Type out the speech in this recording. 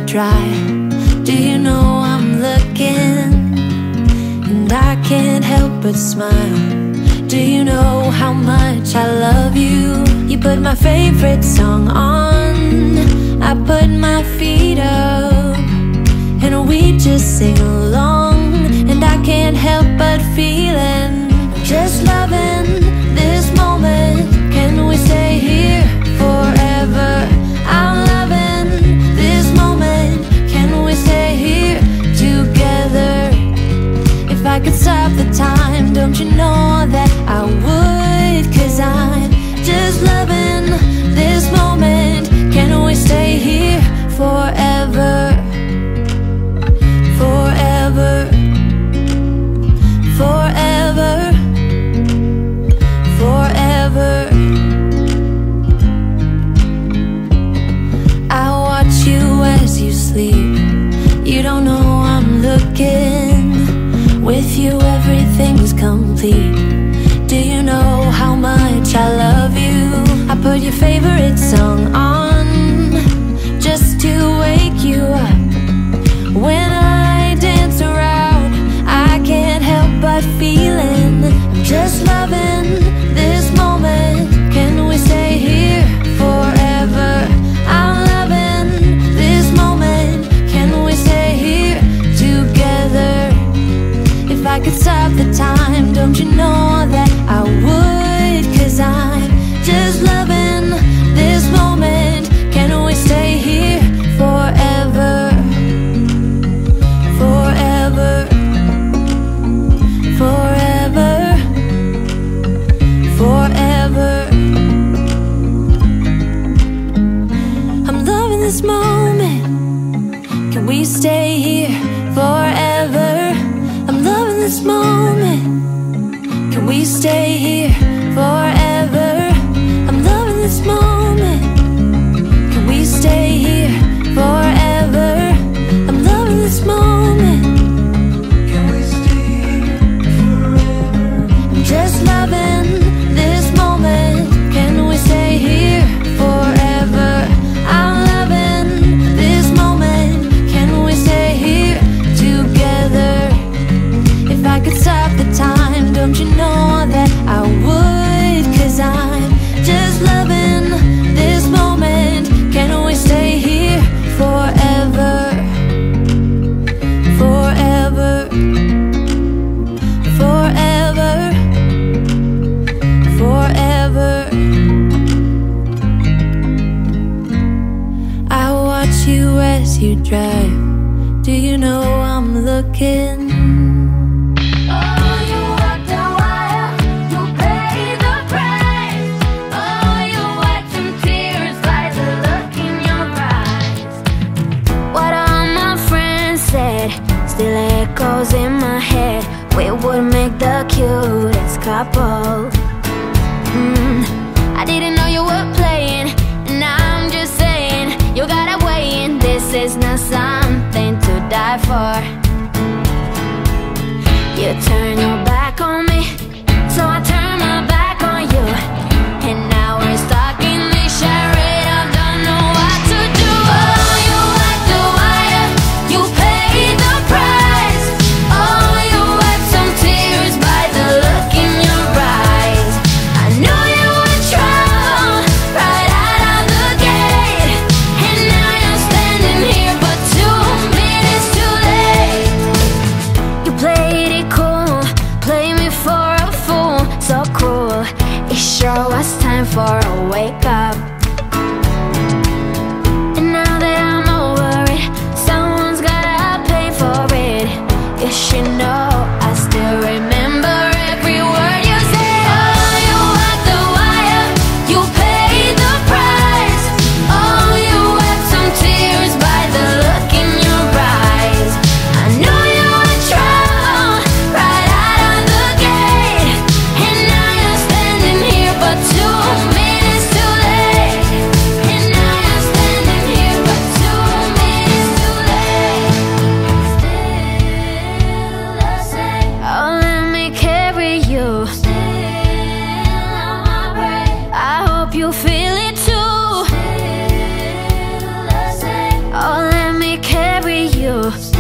dry. Do you know I'm looking? And I can't help but smile. Do you know how much I love you? You put my favorite song on, I put my feet up, and we just sing along. And I can't help but feeling, just loving this moment. Can we stay here forever? I'm loving this moment. Can we stay here together? If I could stop the time, don't you know that I would? 'Cause I'm just loving this moment. Can we stay here forever? Forever, forever, forever. I watch you as you sleep. You don't know I'm looking. With you everything's complete. Do you know how much I love you? I put your favorite song on, just to wake you up. When I dance around, I can't help but feeling, I'm just loving this moment. Can we stay here forever? I'm loving this moment. Can we stay here together? If I could stop the time, don't you know that I would? 'Cause I'm just loving this moment. Can we stay here forever? Forever, forever, forever. I'm loving this moment. Can we stay here forever? I'm loving this moment. Can we stay here forever? I'm loving this moment. Can we stay here forever? I'm loving this moment. Can we stay here forever? I'm just loving this moment. Can we stay here forever? I'm loving this moment. Can we stay here together? If I could stop the time, don't you know that I would? 'Cause I'm just loving this moment. Can we stay here forever? Forever, forever, forever. I watch you as you drive. Do you know I'm looking? Still echoes in my head. We would make the cutest couple. I didn't know you were playing, and I'm just saying, you gotta weigh in. This is not something to die for. You turn your back on me, so I turn my back on you. And now we're stuck in this charade. I don't know what to do. Oh, you like the wire, you pay the price. Oh, you wipe some tears by the look in your eyes. I knew you were trouble right out of the gate, and now you're standing here, but 2 minutes too late. You played it cool, played you.